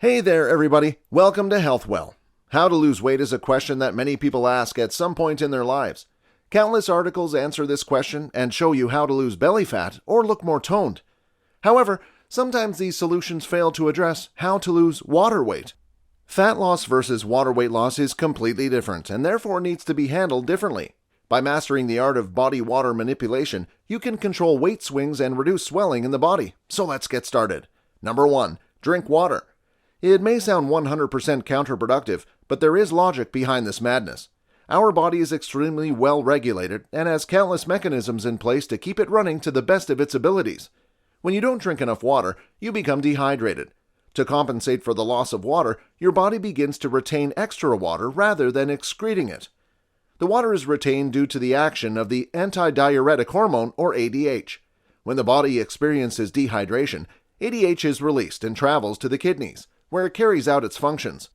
Hey there, everybody. Welcome to Health Well. How to lose weight is a question that many people ask at some point in their lives. Countless articles answer this question and show you how to lose belly fat or look more toned. However, sometimes these solutions fail to address how to lose water weight. Fat loss versus water weight loss is completely different and therefore needs to be handled differently. By mastering the art of body water manipulation, you can control weight swings and reduce swelling in the body. So let's get started. Number 1. Drink water. It may sound 100% counterproductive, but there is logic behind this madness. Our body is extremely well regulated and has countless mechanisms in place to keep it running to the best of its abilities. When you don't drink enough water, you become dehydrated. To compensate for the loss of water, your body begins to retain extra water rather than excreting it. The water is retained due to the action of the antidiuretic hormone, or ADH. When the body experiences dehydration, ADH is released and travels to the kidneys, where it carries out its functions.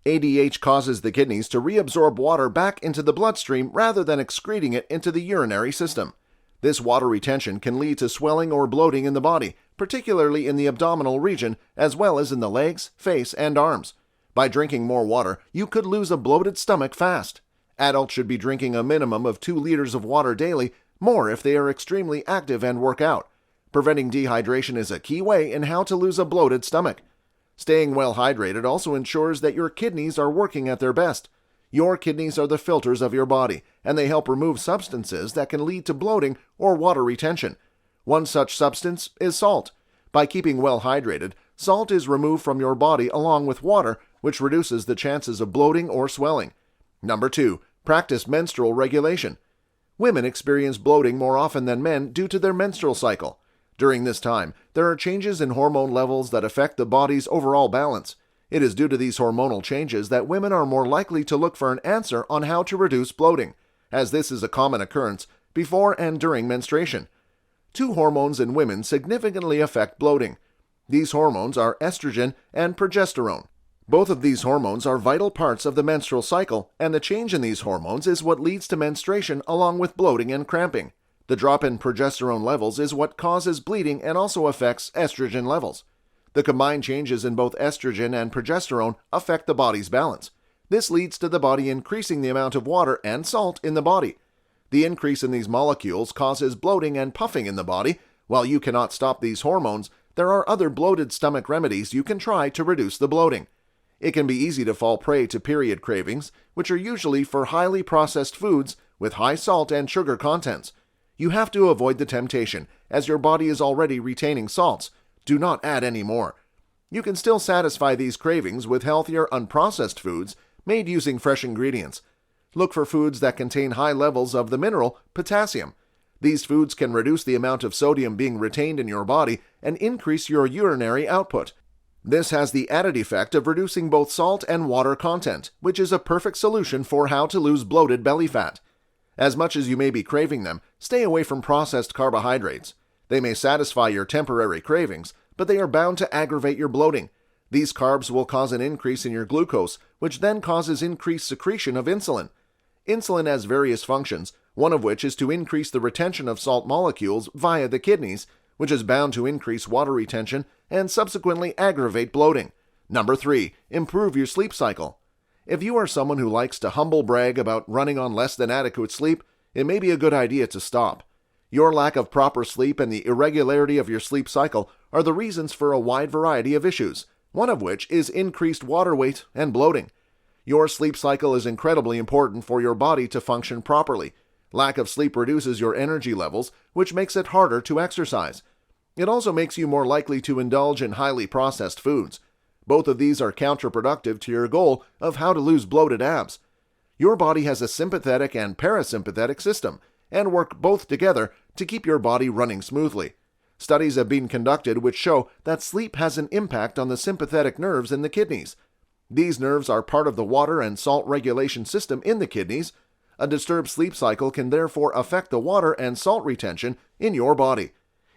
ADH causes the kidneys to reabsorb water back into the bloodstream rather than excreting it into the urinary system. This water retention can lead to swelling or bloating in the body, particularly in the abdominal region, as well as in the legs, face, and arms. By drinking more water, you could lose a bloated stomach fast. Adults should be drinking a minimum of 2 liters of water daily, more if they are extremely active and work out. Preventing dehydration is a key way in how to lose a bloated stomach. Staying well hydrated also ensures that your kidneys are working at their best. Your kidneys are the filters of your body, and they help remove substances that can lead to bloating or water retention. One such substance is salt. By keeping well hydrated, salt is removed from your body along with water, which reduces the chances of bloating or swelling. Number 2. Practice menstrual regulation. Women experience bloating more often than men due to their menstrual cycle. During this time, there are changes in hormone levels that affect the body's overall balance. It is due to these hormonal changes that women are more likely to look for an answer on how to reduce bloating, as this is a common occurrence before and during menstruation. 2 hormones in women significantly affect bloating. These hormones are estrogen and progesterone. Both of these hormones are vital parts of the menstrual cycle, and the change in these hormones is what leads to menstruation along with bloating and cramping. The drop in progesterone levels is what causes bleeding and also affects estrogen levels. The combined changes in both estrogen and progesterone affect the body's balance. This leads to the body increasing the amount of water and salt in the body. The increase in these molecules causes bloating and puffing in the body. While you cannot stop these hormones, there are other bloated stomach remedies you can try to reduce the bloating. It can be easy to fall prey to period cravings, which are usually for highly processed foods with high salt and sugar contents. You have to avoid the temptation, as your body is already retaining salts. Do not add any more. You can still satisfy these cravings with healthier, unprocessed foods made using fresh ingredients. Look for foods that contain high levels of the mineral potassium. These foods can reduce the amount of sodium being retained in your body and increase your urinary output. This has the added effect of reducing both salt and water content, which is a perfect solution for how to lose bloated belly fat. As much as you may be craving them, stay away from processed carbohydrates. They may satisfy your temporary cravings, but they are bound to aggravate your bloating. These carbs will cause an increase in your glucose, which then causes increased secretion of insulin. Insulin has various functions, one of which is to increase the retention of salt molecules via the kidneys, which is bound to increase water retention and subsequently aggravate bloating. Number 3. Improve your sleep cycle. If you are someone who likes to humble brag about running on less than adequate sleep, it may be a good idea to stop. Your lack of proper sleep and the irregularity of your sleep cycle are the reasons for a wide variety of issues, one of which is increased water weight and bloating. Your sleep cycle is incredibly important for your body to function properly. Lack of sleep reduces your energy levels, which makes it harder to exercise. It also makes you more likely to indulge in highly processed foods. Both of these are counterproductive to your goal of how to lose bloated abs. Your body has a sympathetic and parasympathetic system, and work both together to keep your body running smoothly. Studies have been conducted which show that sleep has an impact on the sympathetic nerves in the kidneys. These nerves are part of the water and salt regulation system in the kidneys. A disturbed sleep cycle can therefore affect the water and salt retention in your body.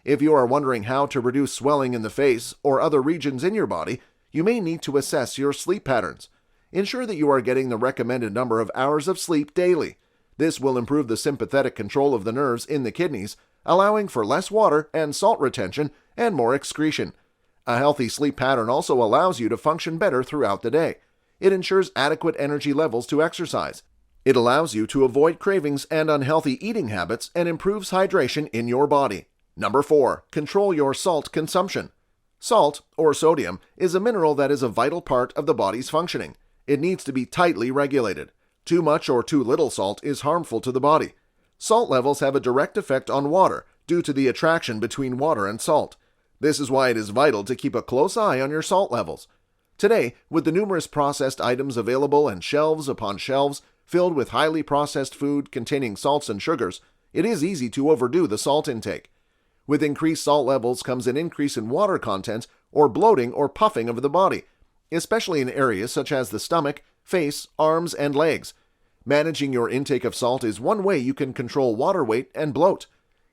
If you are wondering how to reduce swelling in the face or other regions in your body, you may need to assess your sleep patterns. Ensure that you are getting the recommended number of hours of sleep daily. This will improve the sympathetic control of the nerves in the kidneys, allowing for less water and salt retention and more excretion. A healthy sleep pattern also allows you to function better throughout the day. It ensures adequate energy levels to exercise. It allows you to avoid cravings and unhealthy eating habits and improves hydration in your body. Number 4. Control your salt consumption. Salt, or sodium, is a mineral that is a vital part of the body's functioning. It needs to be tightly regulated. Too much or too little salt is harmful to the body. Salt levels have a direct effect on water due to the attraction between water and salt. This is why it is vital to keep a close eye on your salt levels. Today, with the numerous processed items available and shelves upon shelves filled with highly processed food containing salts and sugars, it is easy to overdo the salt intake. With increased salt levels comes an increase in water content or bloating or puffing of the body, especially in areas such as the stomach, face, arms, and legs. Managing your intake of salt is one way you can control water weight and bloat.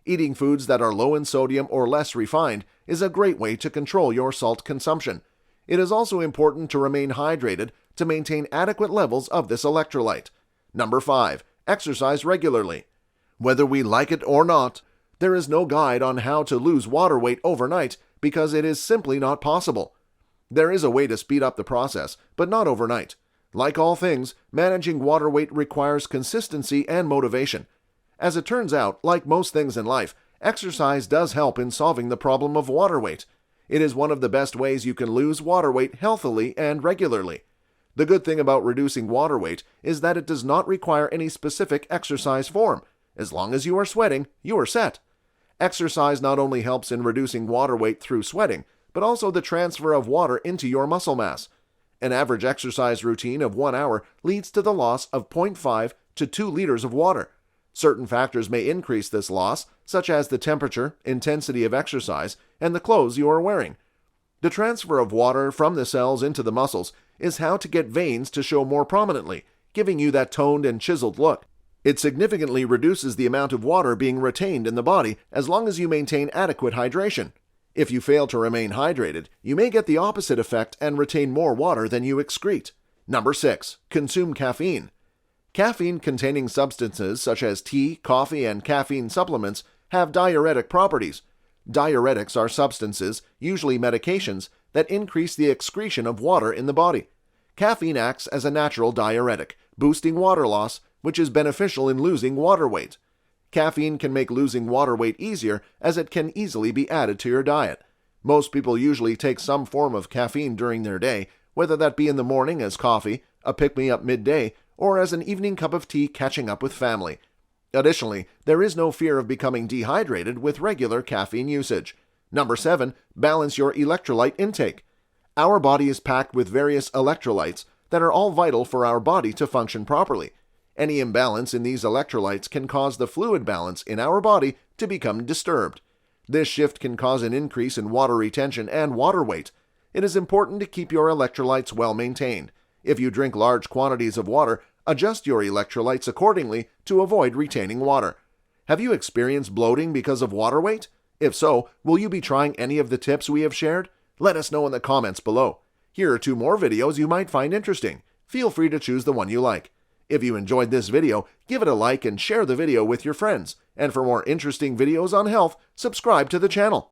Eating foods that are low in sodium or less refined is a great way to control your salt consumption. It is also important to remain hydrated to maintain adequate levels of this electrolyte. Number 5. Exercise regularly. Whether we like it or not, there is no guide on how to lose water weight overnight because it is simply not possible. There is a way to speed up the process, but not overnight. Like all things, managing water weight requires consistency and motivation. As it turns out, like most things in life, exercise does help in solving the problem of water weight. It is one of the best ways you can lose water weight healthily and regularly. The good thing about reducing water weight is that it does not require any specific exercise form. As long as you are sweating, you are set. Exercise not only helps in reducing water weight through sweating, but also the transfer of water into your muscle mass. An average exercise routine of 1 hour leads to the loss of 0.5 to 2 liters of water. Certain factors may increase this loss, such as the temperature, intensity of exercise, and the clothes you are wearing. The transfer of water from the cells into the muscles is how to get veins to show more prominently, giving you that toned and chiseled look. It significantly reduces the amount of water being retained in the body as long as you maintain adequate hydration. If you fail to remain hydrated, you may get the opposite effect and retain more water than you excrete. Number 6. Consume caffeine. Caffeine-containing substances such as tea, coffee, and caffeine supplements have diuretic properties. Diuretics are substances, usually medications, that increase the excretion of water in the body. Caffeine acts as a natural diuretic, boosting water loss, which is beneficial in losing water weight. Caffeine can make losing water weight easier as it can easily be added to your diet. Most people usually take some form of caffeine during their day, whether that be in the morning as coffee, a pick-me-up midday, or as an evening cup of tea catching up with family. Additionally, there is no fear of becoming dehydrated with regular caffeine usage. Number 7. Balance your electrolyte intake. Our body is packed with various electrolytes that are all vital for our body to function properly. Any imbalance in these electrolytes can cause the fluid balance in our body to become disturbed. This shift can cause an increase in water retention and water weight. It is important to keep your electrolytes well maintained. If you drink large quantities of water, adjust your electrolytes accordingly to avoid retaining water. Have you experienced bloating because of water weight? If so, will you be trying any of the tips we have shared? Let us know in the comments below. Here are 2 more videos you might find interesting. Feel free to choose the one you like. If you enjoyed this video, give it a like and share the video with your friends. And for more interesting videos on health, subscribe to the channel.